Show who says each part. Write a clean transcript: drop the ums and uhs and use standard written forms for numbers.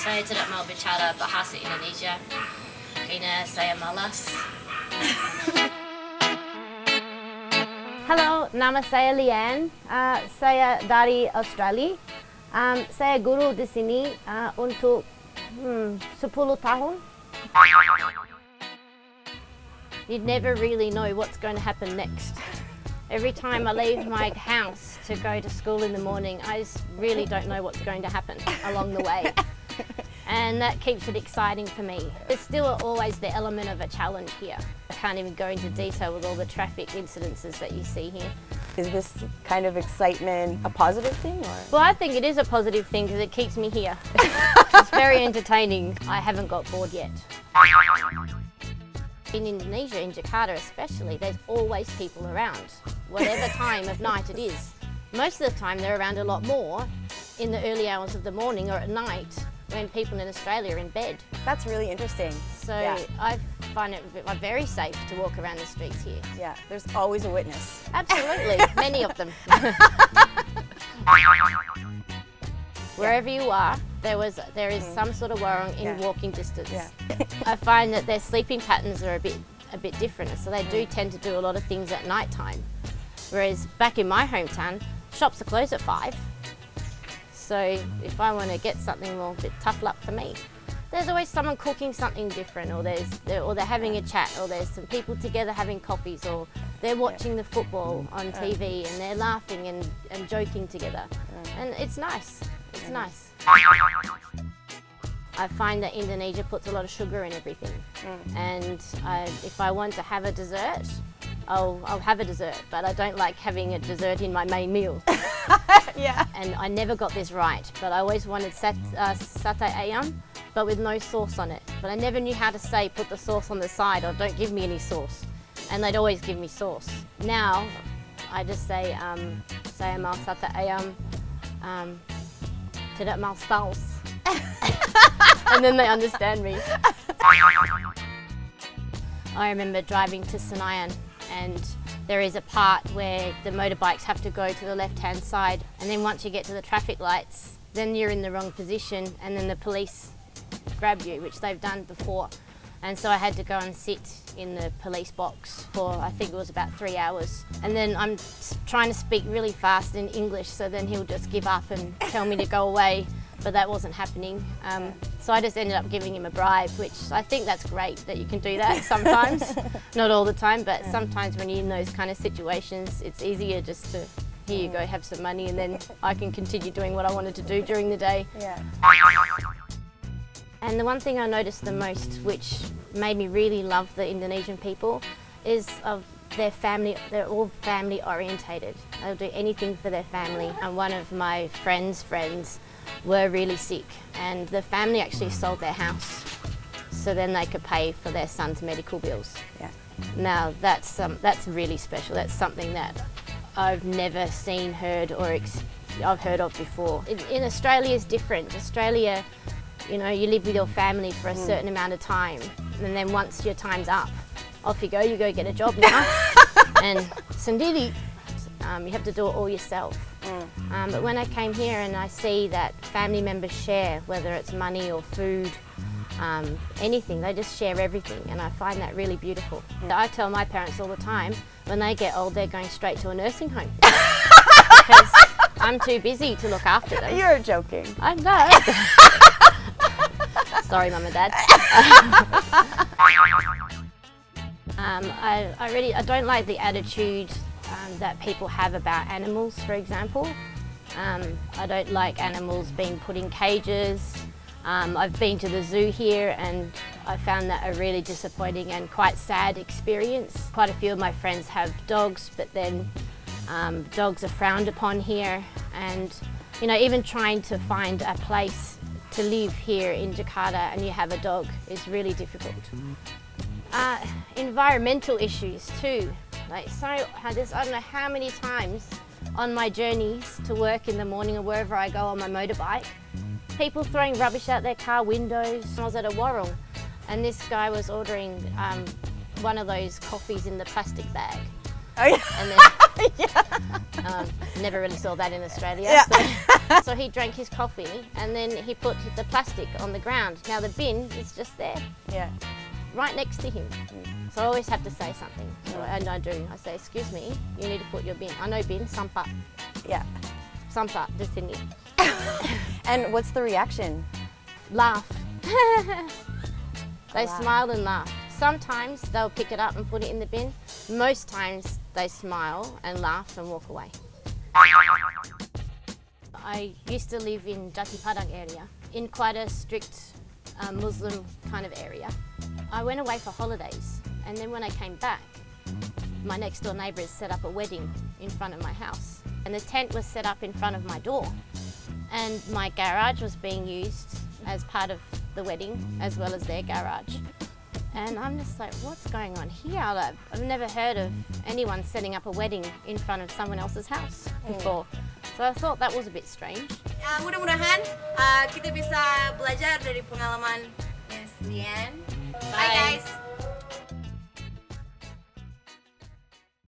Speaker 1: Saya tidak mau bicara bahasa Indonesia karena saya malas.
Speaker 2: Halo, nama saya Leanne. Saya dari Australia. Saya guru di sini untuk 10 tahun. You never really know what's going to happen next. Every time I leave my house to go to school in the morning, I just really don't know what's going to happen along the way. And that keeps it exciting for me. There's still always the element of a challenge here. I can't even go into detail with all the traffic incidences that you see here.
Speaker 3: Is this kind of excitement a positive thing? Or?
Speaker 2: Well, I think it is a positive thing because it keeps me here. It's very entertaining. I haven't got bored yet. In Indonesia, in Jakarta especially, there's always people around, whatever time of night it is. Most of the time they're around a lot more in the early hours of the morning or at night when people in Australia are in bed.
Speaker 3: That's really interesting.
Speaker 2: So yeah. I find it very safe to walk around the streets here.
Speaker 3: Yeah, there's always a witness.
Speaker 2: Absolutely, many of them. Wherever you are, there is some sort of warung in walking distance. Yeah. I find that their sleeping patterns are a bit different, so they do tend to do a lot of things at night time. Whereas back in my hometown, shops are closed at 5. So if I want to get something more, a bit tough luck for me. There's always someone cooking something different, or they're having a chat, or there's some people together having coffees, or they're watching the football on TV and they're laughing and joking together. And it's nice. It's nice. I find that Indonesia puts a lot of sugar in everything. And if I want to have a dessert, I'll have a dessert, but I don't like having a dessert in my main meal.
Speaker 3: Yeah.
Speaker 2: And I never got this right, but I always wanted satay ayam, but with no sauce on it. But I never knew how to say put the sauce on the side or don't give me any sauce. And they'd always give me sauce. Now, I just say, saya mau satay ayam, tidak mau saus. And then they understand me. I remember driving to Senayan, and there is a part where the motorbikes have to go to the left-hand side, and then once you get to the traffic lights, then you're in the wrong position, and then the police grab you, which they've done before. And so I had to go and sit in the police box for, I think it was about 3 hours. And then I'm trying to speak really fast in English, so then he'll just give up and tell me to go away, but that wasn't happening. So I just ended up giving him a bribe, which I think that's great that you can do that sometimes. Not all the time, but sometimes when you're in those kind of situations, it's easier just to, here you go, have some money, and then I can continue doing what I wanted to do during the day.
Speaker 3: Yeah.
Speaker 2: And the one thing I noticed the most, which made me really love the Indonesian people, is of their family. They're all family orientated. They'll do anything for their family. And one of my friends' friends were really sick, and the family actually sold their house so then they could pay for their son's medical bills.
Speaker 3: Yeah.
Speaker 2: Now that's really special. That's something that I've never seen, heard, or I've heard of before. In Australia is different. Australia, you know, you live with your family for a certain amount of time, and then once your time's up, off you go get a job now. And sendiri, you have to do it all yourself. But when I came here and I see that family members share, whether it's money or food, anything, they just share everything, and I find that really beautiful. I tell my parents all the time, when they get old, they're going straight to a nursing home. Because I'm too busy to look after them.
Speaker 3: You're joking.
Speaker 2: I know. Sorry, Mum and Dad. I don't like the attitude that people have about animals, for example. I don't like animals being put in cages. I've been to the zoo here, and I found that a really disappointing and quite sad experience. Quite a few of my friends have dogs, but then dogs are frowned upon here, and you know, even trying to find a place to live here in Jakarta and you have a dog is really difficult. Environmental issues too. Like, so I don't know how many times on my journeys to work in the morning or wherever I go on my motorbike, people throwing rubbish out their car windows. I was at a warung, and this guy was ordering one of those coffees in the plastic bag.
Speaker 3: Oh yeah.
Speaker 2: And then never really saw that in Australia.
Speaker 3: Yeah.
Speaker 2: So he drank his coffee and then he put the plastic on the ground. Now the bin is just there,
Speaker 3: Yeah.
Speaker 2: right next to him. So I always have to say something, and I do. I say, excuse me, you need to put your bin. I know bin, sampah.
Speaker 3: Yeah.
Speaker 2: Sampah, di sini.
Speaker 3: And what's the reaction?
Speaker 2: Laugh. They
Speaker 3: Wow.
Speaker 2: smile and laugh. Sometimes they'll pick it up and put it in the bin. Most times they smile and laugh and walk away. I used to live in Jati Padang area, in quite a strict Muslim kind of area. I went away for holidays, and then when I came back, my next door neighbours set up a wedding in front of my house. And the tent was set up in front of my door. And my garage was being used as part of the wedding, as well as their garage. And I'm just like, what's going on here? I've never heard of anyone setting up a wedding in front of someone else's house before. So I thought that was a bit strange.
Speaker 4: Mudah-mudahan kita bisa belajar dari pengalaman Miss Leanne.
Speaker 1: Bye.